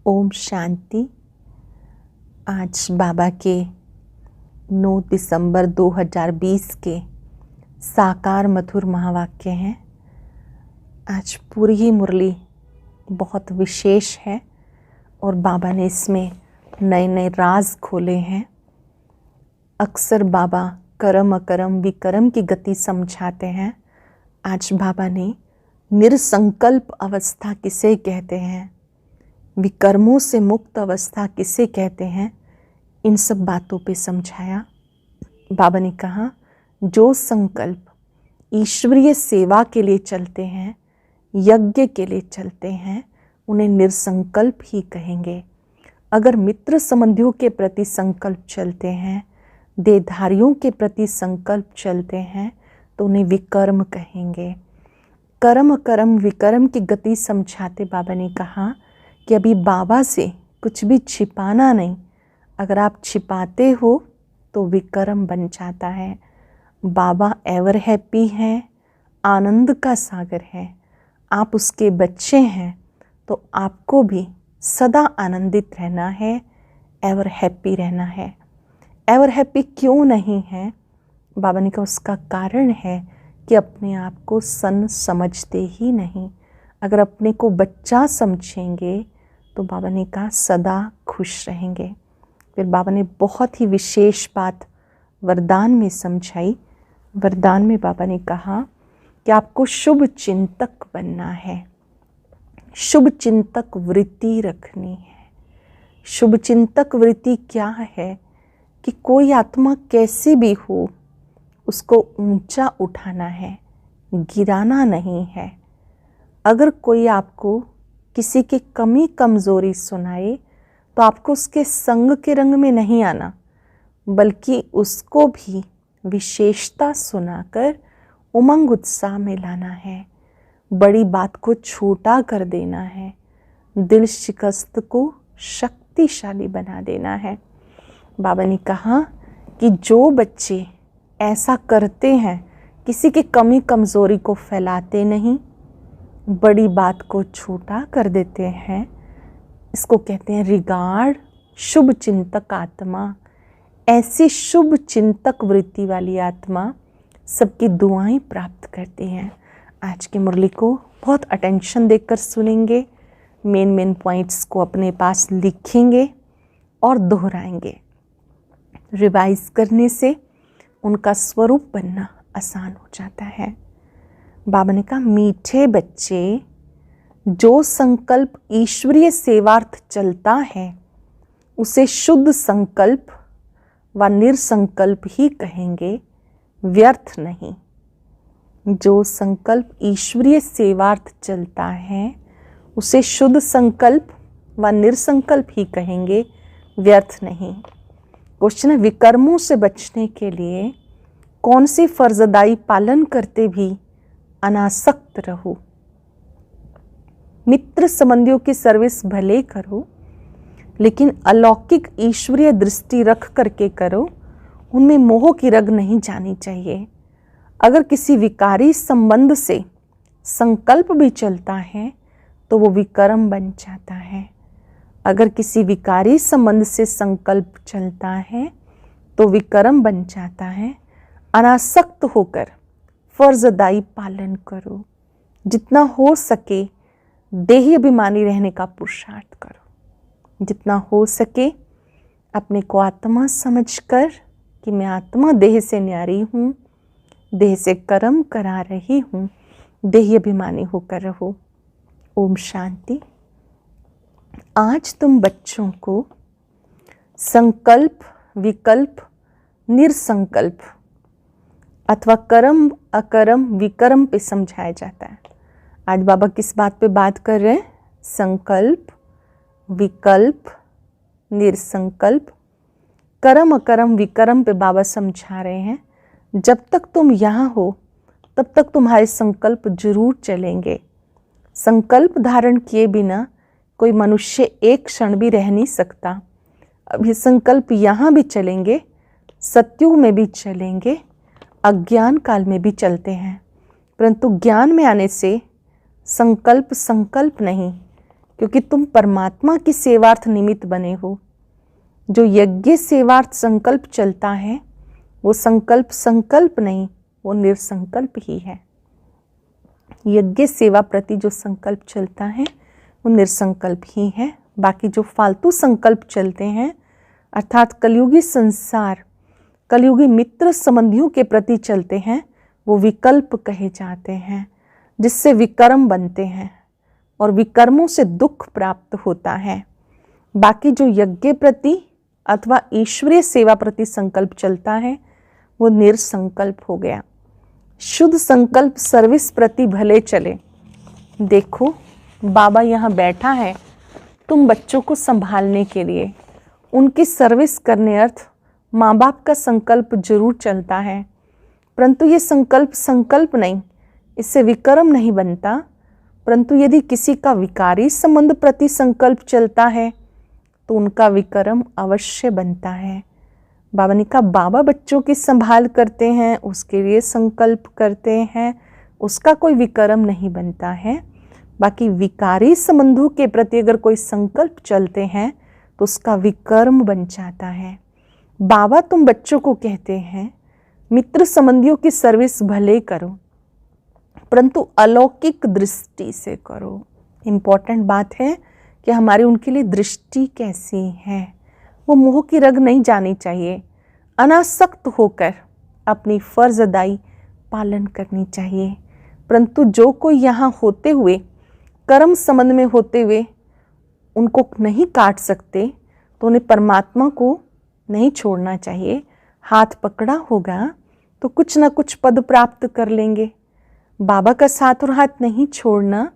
ओम शांति। आज बाबा के 9 दिसंबर 2020 के साकार मधुर महावाक्य हैं। आज पूरी ही मुरली बहुत विशेष है और बाबा ने इसमें नए नए राज खोले हैं। अक्सर बाबा कर्म अकर्म विकर्म की गति समझाते हैं। आज बाबा ने निरसंकल्प अवस्था किसे कहते हैं, विकर्मों से मुक्त अवस्था किसे कहते हैं, इन सब बातों पे समझाया। बाबा ने कहा जो संकल्प ईश्वरीय सेवा के लिए चलते हैं, यज्ञ के लिए चलते हैं, उन्हें निरसंकल्प ही कहेंगे। अगर मित्र संबंधियों के प्रति संकल्प चलते हैं, देहधारियों के प्रति संकल्प चलते हैं, तो उन्हें विकर्म कहेंगे। कर्म कर्म विकर्म की गति समझाते बाबा ने कहा कि अभी बाबा से कुछ भी छिपाना नहीं। अगर आप छिपाते हो तो विकर्म बन जाता है। बाबा एवर हैप्पी हैं, आनंद का सागर है। आप उसके बच्चे हैं तो आपको भी सदा आनंदित रहना है, एवर हैप्पी रहना है। एवर हैप्पी क्यों नहीं है? बाबा ने कहा उसका कारण है कि अपने आप को सन समझते ही नहीं। अगर अपने को बच्चा समझेंगे तो बाबा ने कहा सदा खुश रहेंगे। फिर बाबा ने बहुत ही विशेष बात वरदान में समझाई। वरदान में बाबा ने कहा कि आपको शुभ चिंतक बनना है, शुभ चिंतक वृत्ति रखनी है। शुभ चिंतक वृत्ति क्या है कि कोई आत्मा कैसी भी हो उसको ऊंचा उठाना है, गिराना नहीं है। अगर कोई आपको किसी की कमी कमज़ोरी सुनाए तो आपको उसके संग के रंग में नहीं आना, बल्कि उसको भी विशेषता सुनाकर उमंग उत्साह में लाना है। बड़ी बात को छोटा कर देना है, दिल शिकस्त को शक्तिशाली बना देना है। बाबा ने कहा कि जो बच्चे ऐसा करते हैं, किसी की कमी कमज़ोरी को फैलाते नहीं, बड़ी बात को छोटा कर देते हैं, इसको कहते हैं रिगार्ड शुभ चिंतक आत्मा। ऐसी शुभ चिंतक वृत्ति वाली आत्मा सबकी दुआएं प्राप्त करती हैं। आज की मुरली को बहुत अटेंशन देकर सुनेंगे, मेन पॉइंट्स को अपने पास लिखेंगे और दोहराएंगे। रिवाइज करने से उनका स्वरूप बनना आसान हो जाता है। बाबा ने कहा मीठे बच्चे, जो संकल्प ईश्वरीय सेवार्थ चलता है उसे शुद्ध संकल्प व निरसंकल्प ही कहेंगे, व्यर्थ नहीं। जो संकल्प ईश्वरीय सेवार्थ चलता है उसे शुद्ध संकल्प व निरसंकल्प ही कहेंगे, व्यर्थ नहीं। क्वेश्चन है, विकर्मों से बचने के लिए कौन सी फर्जदाई पालन करते भी अनासक्त रहो। मित्र संबंधियों की सर्विस भले करो, लेकिन अलौकिक ईश्वरीय दृष्टि रख करके करो, उनमें मोह की रग नहीं जानी चाहिए। अगर किसी विकारी संबंध से संकल्प भी चलता है तो वो विकर्म बन जाता है। अगर किसी विकारी संबंध से संकल्प चलता है तो विकर्म बन जाता है। अनासक्त होकर फर्जदाई पालन करो। जितना हो सके देही अभिमानी रहने का पुरुषार्थ करो। जितना हो सके अपने को आत्मा समझकर कि मैं आत्मा देह से न्यारी हूँ, देह से कर्म करा रही हूँ, देही अभिमानी होकर रहो। ओम शांति। आज तुम बच्चों को संकल्प, विकल्प, निरसंकल्प अथवा कर्म अकर्म विकर्म पे समझाया जाता है। आज बाबा किस बात पे बात कर रहे हैं? संकल्प, विकल्प, निरसंकल्प, कर्म अकर्म विकर्म पे बाबा समझा रहे हैं। जब तक तुम यहाँ हो तब तक तुम्हारे संकल्प जरूर चलेंगे। संकल्प धारण किए बिना कोई मनुष्य एक क्षण भी रह नहीं सकता। अब ये संकल्प यहाँ भी चलेंगे, सत्युग में भी चलेंगे, अज्ञान काल में भी चलते हैं, परंतु ज्ञान में आने से संकल्प संकल्प नहीं क्योंकि तुम परमात्मा की सेवार्थ निमित्त बने हो। जो यज्ञ सेवार्थ संकल्प चलता है वो संकल्प संकल्प नहीं, वो निर्संकल्प ही है। यज्ञ सेवा प्रति जो संकल्प चलता है वो निर्संकल्प ही है। बाकी जो फालतू संकल्प चलते हैं अर्थात कलयुगी संसार, कलयुगी मित्र संबंधियों के प्रति चलते हैं, वो विकल्प कहे जाते हैं, जिससे विकर्म बनते हैं और विकर्मों से दुख प्राप्त होता है। बाकी जो यज्ञ प्रति अथवा ईश्वरीय सेवा प्रति संकल्प चलता है वो निर्संकल्प हो गया। शुद्ध संकल्प सर्विस प्रति भले चले। देखो बाबा यहाँ बैठा है तुम बच्चों को संभालने के लिए, उनकी सर्विस करने अर्थ माँ बाप का संकल्प जरूर चलता है, परंतु ये संकल्प संकल्प नहीं, इससे विकर्म नहीं बनता। परंतु यदि किसी का विकारी संबंध प्रति संकल्प चलता है तो उनका विकर्म अवश्य बनता है। बाबा ने कहा बाबा बच्चों की संभाल करते हैं, उसके लिए संकल्प करते हैं, उसका कोई विकर्म नहीं बनता है। बाकी विकारी संबंधों के प्रति अगर कोई संकल्प चलते हैं तो उसका विकर्म बन जाता है। बाबा तुम बच्चों को कहते हैं मित्र संबंधियों की सर्विस भले करो, परंतु अलौकिक दृष्टि से करो। इम्पोर्टेंट बात है कि हमारी उनके लिए दृष्टि कैसी है। वो मोह की रग नहीं जानी चाहिए, अनासक्त होकर अपनी फर्ज अदाई पालन करनी चाहिए। परंतु जो कोई यहाँ होते हुए कर्म संबंध में होते हुए उनको नहीं काट सकते तो उन्हें परमात्मा को नहीं छोड़ना चाहिए। हाथ पकड़ा होगा तो कुछ ना कुछ पद प्राप्त कर लेंगे। बाबा का साथ और हाथ नहीं छोड़ना,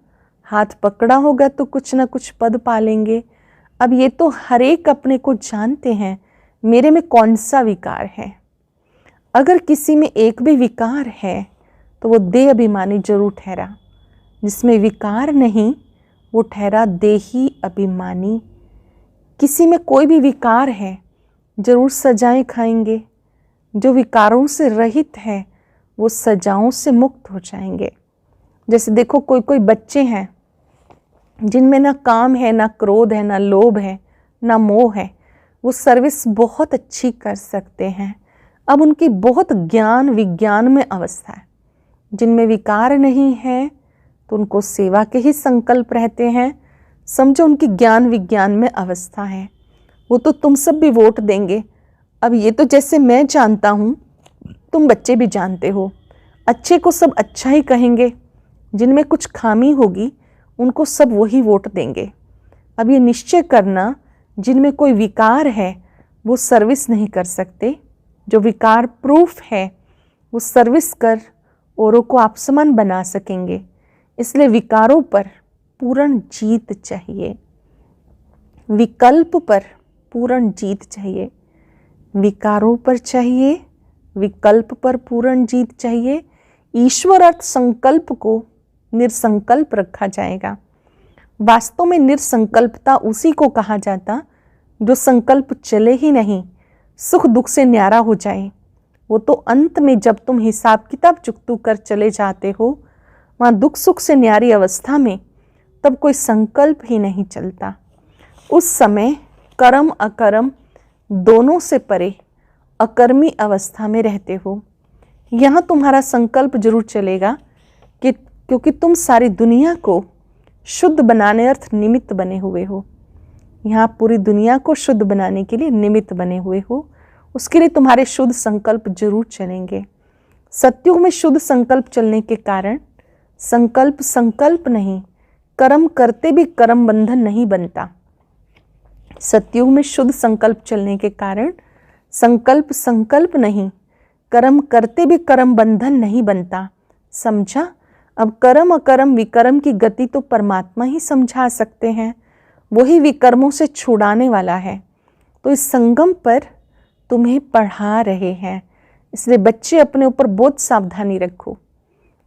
हाथ पकड़ा होगा तो कुछ ना कुछ पद पा लेंगे। अब ये तो हर एक अपने को जानते हैं मेरे में कौन सा विकार है। अगर किसी में एक भी विकार है तो वो देह अभिमानी जरूर ठहरा, जिसमें विकार नहीं वो ठहरा देही अभिमानी। किसी में कोई भी विकार है जरूर सजाएं खाएंगे। जो विकारों से रहित है वो सजाओं से मुक्त हो जाएंगे। जैसे देखो कोई कोई बच्चे हैं जिनमें ना काम है, ना क्रोध है, ना लोभ है, ना मोह है, वो सर्विस बहुत अच्छी कर सकते हैं। अब उनकी बहुत ज्ञान विज्ञान में अवस्था है। जिनमें विकार नहीं है तो उनको सेवा के ही संकल्प रहते हैं। समझो उनकी ज्ञान विज्ञान में अवस्था है, वो तो तुम सब भी वोट देंगे। अब ये तो जैसे मैं जानता हूँ तुम बच्चे भी जानते हो, अच्छे को सब अच्छा ही कहेंगे, जिनमें कुछ खामी होगी उनको सब वही वोट देंगे। अब ये निश्चय करना जिनमें कोई विकार है वो सर्विस नहीं कर सकते, जो विकार प्रूफ है वो सर्विस कर औरों को आप समान बना सकेंगे। इसलिए विकारों पर पूर्ण जीत चाहिए, विकल्प पर पूर्ण जीत चाहिए। विकारों पर चाहिए, विकल्प पर पूर्ण जीत चाहिए। ईश्वर अर्थ संकल्प को निर्संकल्प रखा जाएगा। वास्तव में निर्संकल्पता उसी को कहा जाता जो संकल्प चले ही नहीं, सुख दुख से न्यारा हो जाए। वो तो अंत में जब तुम हिसाब किताब चुकतू कर चले जाते हो वहाँ दुख सुख से न्यारी अवस्था में तब कोई संकल्प ही नहीं चलता। उस समय कर्म अकर्म दोनों से परे अकर्मी अवस्था में रहते हो। यहाँ तुम्हारा संकल्प जरूर चलेगा कि क्योंकि तुम सारी दुनिया को शुद्ध बनाने अर्थ निमित्त बने हुए हो। यहाँ पूरी दुनिया को शुद्ध बनाने के लिए निमित्त बने हुए हो, उसके लिए तुम्हारे शुद्ध संकल्प जरूर चलेंगे। सत्युग में शुद्ध संकल्प चलने के कारण संकल्प संकल्प नहीं, कर्म करते भी कर्म बंधन नहीं बनता। सत्युग में शुद्ध संकल्प चलने के कारण संकल्प संकल्प नहीं, कर्म करते भी कर्म बंधन नहीं बनता। समझा? अब कर्म अकर्म विकर्म की गति तो परमात्मा ही समझा सकते हैं, वही विकर्मों से छुड़ाने वाला है। तो इस संगम पर तुम्हें पढ़ा रहे हैं, इसलिए बच्चे अपने ऊपर बहुत सावधानी रखो।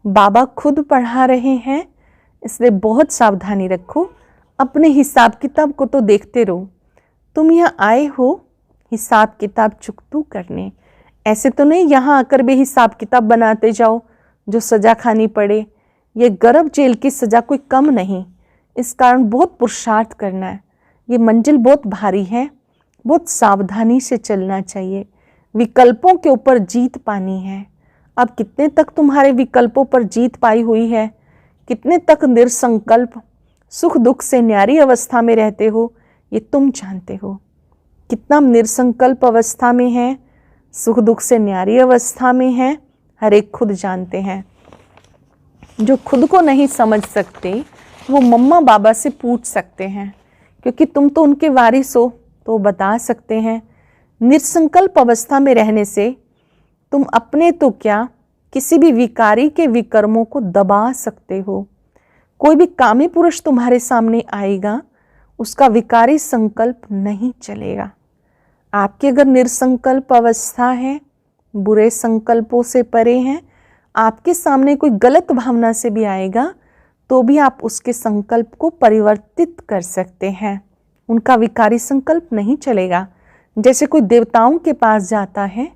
बाबा खुद पढ़ा रहे हैं, इसलिए बहुत सावधानी रखो। अपने हिसाब किताब को तो देखते रहो। तुम यहाँ आए हो हिसाब किताब चुकतू करने, ऐसे तो नहीं यहाँ आकर भी हिसाब किताब बनाते जाओ जो सज़ा खानी पड़े। ये गर्भ जेल की सज़ा कोई कम नहीं, इस कारण बहुत पुरुषार्थ करना है। ये मंजिल बहुत भारी है, बहुत सावधानी से चलना चाहिए। विकल्पों के ऊपर जीत पानी है। अब कितने तक तुम्हारे विकल्पों पर जीत पाई हुई है, कितने तक निरसंकल्प सुख दुख से न्यारी अवस्था में रहते हो, ये तुम जानते हो। कितना निरसंकल्प अवस्था में है, सुख दुख से न्यारी अवस्था में है, हर एक खुद जानते हैं। जो खुद को नहीं समझ सकते वो मम्मा बाबा से पूछ सकते हैं, क्योंकि तुम तो उनके वारिस हो, तो वो बता सकते हैं। निरसंकल्प अवस्था में रहने से तुम अपने तो क्या, किसी भी विकारी के विकर्मों को दबा सकते हो। कोई भी कामी पुरुष तुम्हारे सामने आएगा, उसका विकारी संकल्प नहीं चलेगा। आपकी अगर निरसंकल्प अवस्था है, बुरे संकल्पों से परे हैं, आपके सामने कोई गलत भावना से भी आएगा तो भी आप उसके संकल्प को परिवर्तित कर सकते हैं। उनका विकारी संकल्प नहीं चलेगा। जैसे कोई देवताओं के पास जाता है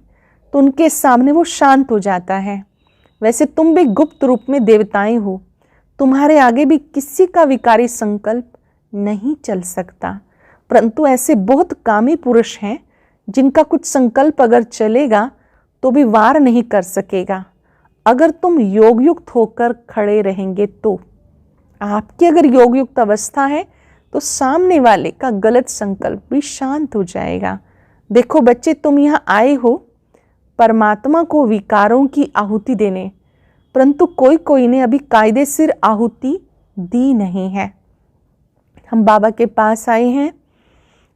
तो उनके सामने वो शांत हो जाता है, वैसे तुम भी गुप्त रूप में देवताएं हो। तुम्हारे आगे भी किसी का विकारी संकल्प नहीं चल सकता। परंतु ऐसे बहुत कामी पुरुष हैं जिनका कुछ संकल्प अगर चलेगा तो भी वार नहीं कर सकेगा। अगर तुम योगयुक्त होकर खड़े रहेंगे तो, आपकी अगर योगयुक्त अवस्था है तो सामने वाले का गलत संकल्प भी शांत हो जाएगा। देखो बच्चे, तुम यहाँ आए हो परमात्मा को विकारों की आहुति देने, परंतु कोई कोई ने अभी कायदे सिर आहुति दी नहीं है। हम बाबा के पास आए हैं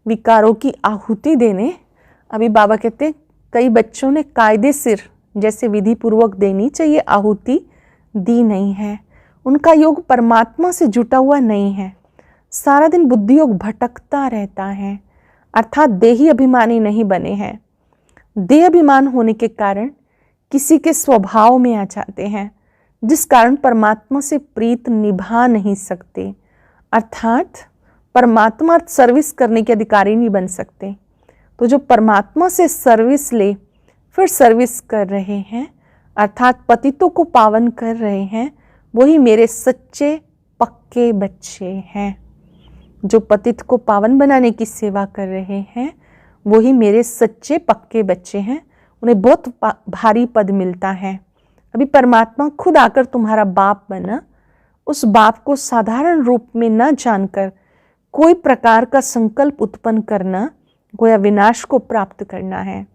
विकारों की आहुति देने। अभी बाबा कहते कई बच्चों ने कायदे सिर जैसे विधि पूर्वक देनी चाहिए आहुति, दी नहीं है। उनका योग परमात्मा से जुटा हुआ नहीं है। सारा दिन बुद्धि योग भटकता रहता है, अर्थात देही अभिमानी नहीं बने हैं। देह अभिमान होने के कारण किसी के स्वभाव में आ जाते हैं, जिस कारण परमात्मा से प्रीत निभा नहीं सकते, अर्थात परमात्मा सर्विस करने के अधिकारी नहीं बन सकते। तो जो परमात्मा से सर्विस ले फिर सर्विस कर रहे हैं, अर्थात पतितों को पावन कर रहे हैं, वही मेरे सच्चे पक्के बच्चे हैं। जो पतित को पावन बनाने की सेवा कर रहे हैं वही मेरे सच्चे पक्के बच्चे हैं। उन्हें बहुत भारी पद मिलता है। अभी परमात्मा खुद आकर तुम्हारा बाप बना, उस बाप को साधारण रूप में न जानकर कोई प्रकार का संकल्प उत्पन्न करना गोया विनाश को प्राप्त करना है।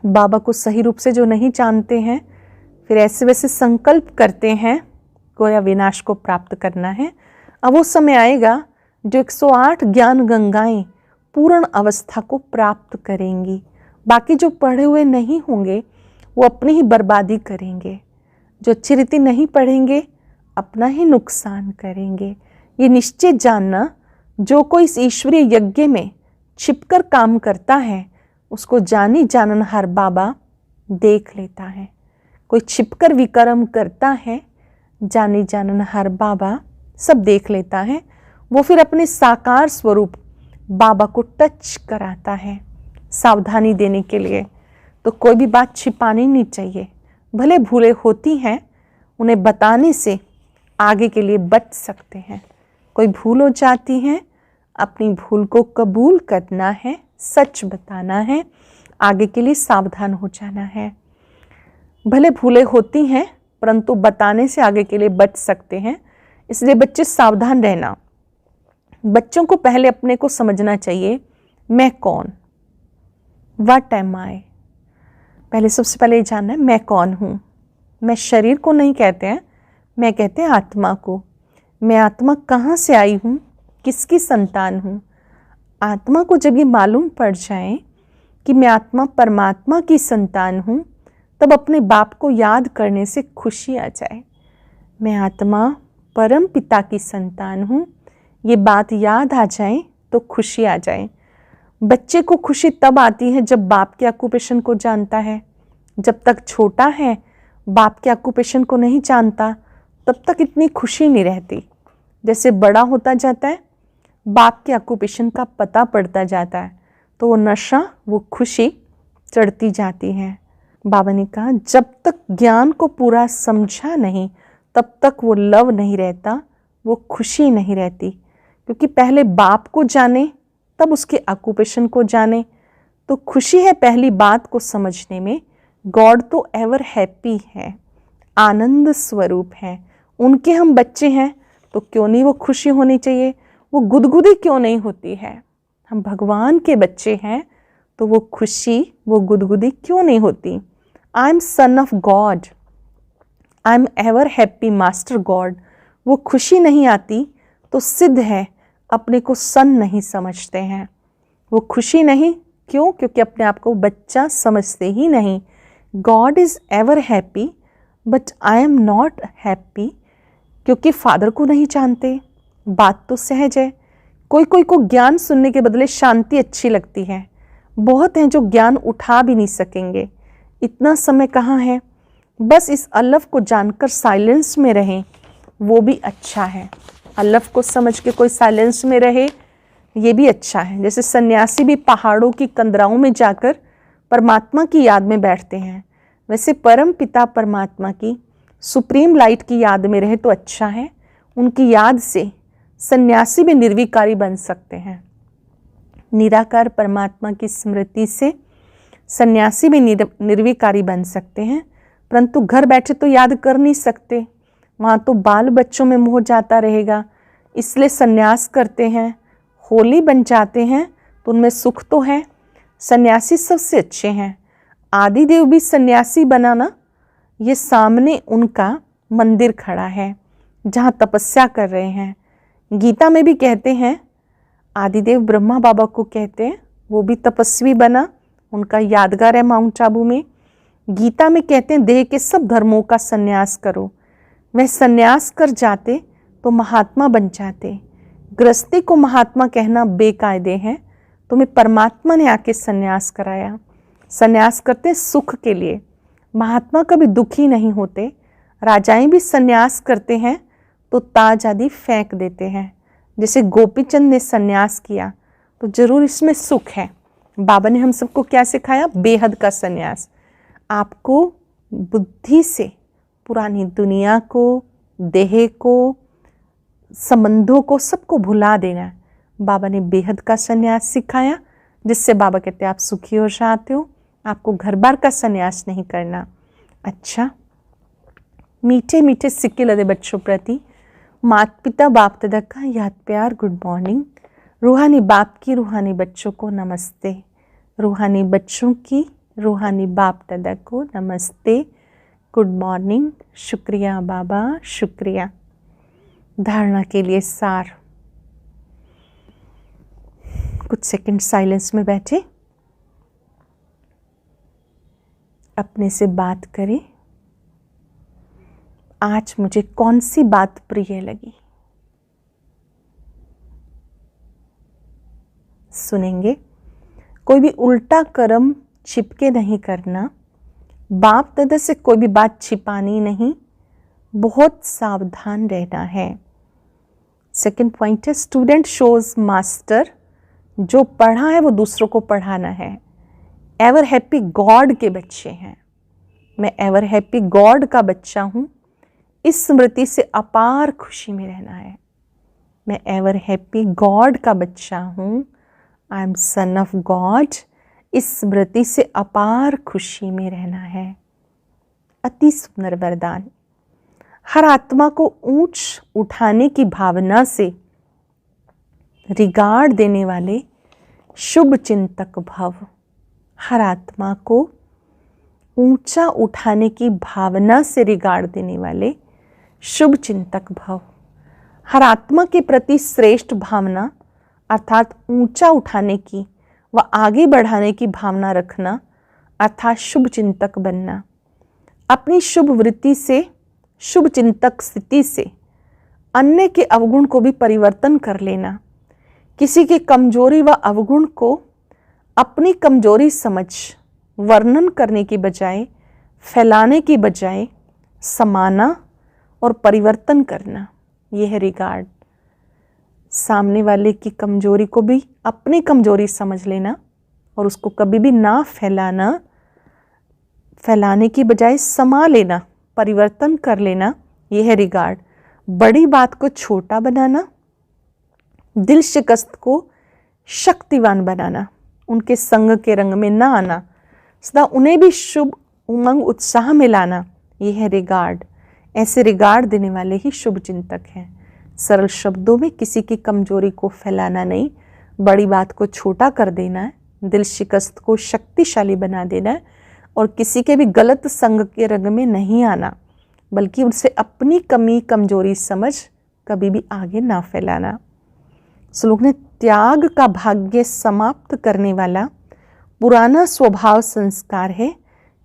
बाबा को सही रूप से जो नहीं जानते हैं, फिर ऐसे वैसे संकल्प करते हैं, गोया विनाश को प्राप्त करना है। अब वो समय आएगा जो 108 ज्ञान गंगाएं पूर्ण अवस्था को प्राप्त करेंगी। बाकी जो पढ़े हुए नहीं होंगे वो अपनी ही बर्बादी करेंगे। जो अच्छी रीति नहीं पढ़ेंगे अपना ही नुकसान करेंगे। ये निश्चय जानना, जो कोई इस ईश्वरीय यज्ञ में छिपकर काम करता है उसको जानी जाननहार बाबा देख लेता है। कोई छिपकर विकर्म करता है, जानी जाननहार बाबा सब देख लेता है। वो फिर अपने साकार स्वरूप बाबा को टच कराता है सावधानी देने के लिए। तो कोई भी बात छिपानी नहीं चाहिए। भले भूले होती हैं, उन्हें बताने से आगे के लिए बच सकते हैं। कोई भूल हो जाती है, अपनी भूल को कबूल करना है, सच बताना है, आगे के लिए सावधान हो जाना है। भले भूले होती हैं परंतु बताने से आगे के लिए बच सकते हैं। इसलिए बच्चे सावधान रहना। बच्चों को पहले अपने को समझना चाहिए, मैं कौन, व्हाट एम आई। पहले सबसे पहले जानना है मैं कौन हूँ। मैं शरीर को नहीं कहते हैं, मैं कहते हैं आत्मा को। मैं आत्मा कहाँ से आई हूँ, किसकी संतान हूँ। आत्मा को जब ये मालूम पड़ जाए कि मैं आत्मा परमात्मा की संतान हूँ, तब अपने बाप को याद करने से खुशी आ जाए। मैं आत्मा परम पिता की संतान हूँ, ये बात याद आ जाए तो खुशी आ जाए। बच्चे को खुशी तब आती है जब बाप के ऑक्यूपेशन को जानता है। जब तक छोटा है बाप के ऑक्यूपेशन को नहीं जानता, तब तक इतनी खुशी नहीं रहती। जैसे बड़ा होता जाता है, बाप के ऑक्यूपेशन का पता पड़ता जाता है, तो वो नशा, वो खुशी चढ़ती जाती है। बाबा ने कहा जब तक ज्ञान को पूरा समझा नहीं तब तक वो लव नहीं रहता, वो खुशी नहीं रहती, क्योंकि पहले बाप को जाने तब उसके ऑक्यूपेशन को जाने। तो खुशी है पहली बात को समझने में। गॉड तो एवर हैप्पी है, आनंद स्वरूप है, उनके हम बच्चे हैं तो क्यों नहीं वो खुशी होनी चाहिए, वो गुदगुदी क्यों नहीं होती है। हम भगवान के बच्चे हैं तो वो खुशी, वो गुदगुदी क्यों नहीं होती। I am son of God, I am ever happy master God. वो खुशी नहीं आती तो सिद्ध है अपने को सन नहीं समझते हैं। वो खुशी नहीं, क्यों? क्योंकि अपने आप को बच्चा समझते ही नहीं। God is ever happy but I am not happy, क्योंकि फादर को नहीं जानते। बात तो सहज है। कोई कोई को ज्ञान सुनने के बदले शांति अच्छी लगती है, बहुत हैं जो ज्ञान उठा भी नहीं सकेंगे। इतना समय कहाँ है, बस इस अल्लाह को जानकर साइलेंस में रहें, वो भी अच्छा है। अल्लाह को समझ के कोई साइलेंस में रहे, ये भी अच्छा है। जैसे सन्यासी भी पहाड़ों की कंदराओं में जाकर परमात्मा की याद में बैठते हैं, वैसे परम पिता परमात्मा की सुप्रीम लाइट की याद में रहे तो अच्छा है। उनकी याद से सन्यासी भी निर्विकारी बन सकते हैं। निराकार परमात्मा की स्मृति से सन्यासी भी निर्विकारी बन सकते हैं, परंतु घर बैठे तो याद कर नहीं सकते, वहाँ तो बाल बच्चों में मोह जाता रहेगा, इसलिए सन्यास करते हैं, होली बन जाते हैं, तो उनमें सुख तो है। सन्यासी सबसे अच्छे हैं। आदिदेव भी सन्यासी बनाना, ये सामने उनका मंदिर खड़ा है जहाँ तपस्या कर रहे हैं। गीता में भी कहते हैं, आदिदेव ब्रह्मा बाबा को कहते हैं, वो भी तपस्वी बना, उनका यादगार है माउंट आबू में। गीता में कहते हैं देह के सब धर्मों का सन्यास करो। वह सन्यास कर जाते तो महात्मा बन जाते। गृहस्थी को महात्मा कहना बेकायदे है। तुम्हें परमात्मा ने आके सन्यास कराया। सन्यास करते सुख के लिए, महात्मा कभी दुखी नहीं होते। राजाएं भी सन्यास करते हैं तो ताज आदि फेंक देते हैं। जैसे गोपीचंद ने सन्यास किया तो जरूर इसमें सुख है। बाबा ने हम सबको क्या सिखाया? बेहद का सन्यास। आपको बुद्धि से पुरानी दुनिया को, देह को, संबंधों को, सबको भुला देना। बाबा ने बेहद का सन्यास सिखाया, जिससे बाबा कहते हैं आप सुखी हो जाते हो। आपको घर बार का सन्यास नहीं करना। अच्छा, मीठे मीठे सिक्के लदे बच्चों प्रति माता पिता बाप दादा का याद प्यार, गुड मॉर्निंग। रूहानी बाप की रूहानी बच्चों को नमस्ते। रूहानी बच्चों की रूहानी बाप दादा को नमस्ते, गुड मॉर्निंग। शुक्रिया बाबा, शुक्रिया। धारणा के लिए सार, कुछ सेकंड साइलेंस में बैठे, अपने से बात करें। आज मुझे कौन सी बात प्रिय लगी, सुनेंगे। कोई भी उल्टा कर्म छिपके नहीं करना। बाप दादा से कोई भी बात छिपानी नहीं, बहुत सावधान रहना है। सेकंड पॉइंट है स्टूडेंट शोज मास्टर। जो पढ़ा है वो दूसरों को पढ़ाना है। एवर हैप्पी गॉड के बच्चे हैं। मैं एवर हैप्पी गॉड का बच्चा हूँ। इस स्मृति से अपार खुशी में रहना है। मैं एवर हैप्पी गॉड का बच्चा हूँ। I am son of God. इस स्मृति से अपार खुशी में रहना है। अति सुंदर वरदान। हर आत्मा को ऊंच उठाने की भावना से रिगार्ड देने वाले शुभ चिंतक भव। हर आत्मा को ऊंचा उठाने की भावना से रिगार्ड देने वाले शुभ चिंतक भव। हर आत्मा के प्रति श्रेष्ठ भावना अर्थात ऊंचा उठाने की व आगे बढ़ाने की भावना रखना अर्थात शुभ चिंतक बनना। अपनी शुभ वृत्ति से, शुभ चिंतक स्थिति से अन्य के अवगुण को भी परिवर्तन कर लेना। किसी की कमजोरी व अवगुण को अपनी कमजोरी समझ वर्णन करने की बजाय, फैलाने की बजाय समाना और परिवर्तन करना, यह है रिगार्ड। सामने वाले की कमजोरी को भी अपनी कमजोरी समझ लेना और उसको कभी भी ना फैलाना, फैलाने की बजाय समा लेना, परिवर्तन कर लेना, यह है रिगार्ड। बड़ी बात को छोटा बनाना, दिल शिकस्त को शक्तिवान बनाना, उनके संग के रंग में ना आना, सदा उन्हें भी शुभ उमंग उत्साह में लाना, ये है रिगार्ड। ऐसे रिगार्ड देने वाले ही शुभ चिंतक हैं। सरल शब्दों में किसी की कमजोरी को फैलाना नहीं, बड़ी बात को छोटा कर देना है, दिल शिकस्त को शक्तिशाली बना देना है, और किसी के भी गलत संग के रंग में नहीं आना, बल्कि उनसे अपनी कमी कमजोरी समझ कभी भी आगे ना फैलाना। श्लोक ने त्याग का भाग्य समाप्त करने वाला पुराना स्वभाव संस्कार है,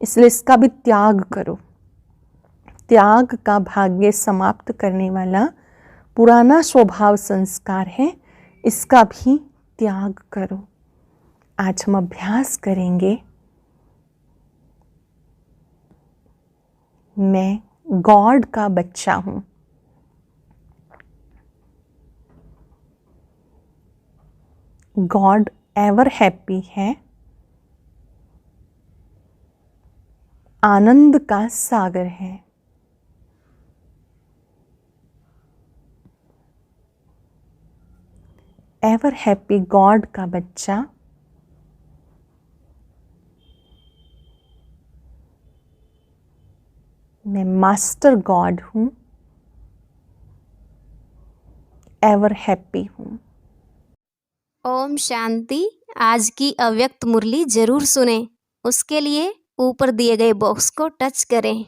इसलिए इसका भी त्याग करो। त्याग का भाग्य समाप्त करने वाला पुराना स्वभाव संस्कार है, इसका भी त्याग करो। आज हम अभ्यास करेंगे, मैं गॉड का बच्चा हूं। गॉड एवर हैप्पी है, आनंद का सागर है। एवर हैप्पी गॉड का बच्चा मैं मास्टर गॉड हूं, एवर हैप्पी हूं। ओम शांति। आज की अव्यक्त मुरली जरूर सुने। उसके लिए ऊपर दिए गए बॉक्स को टच करें।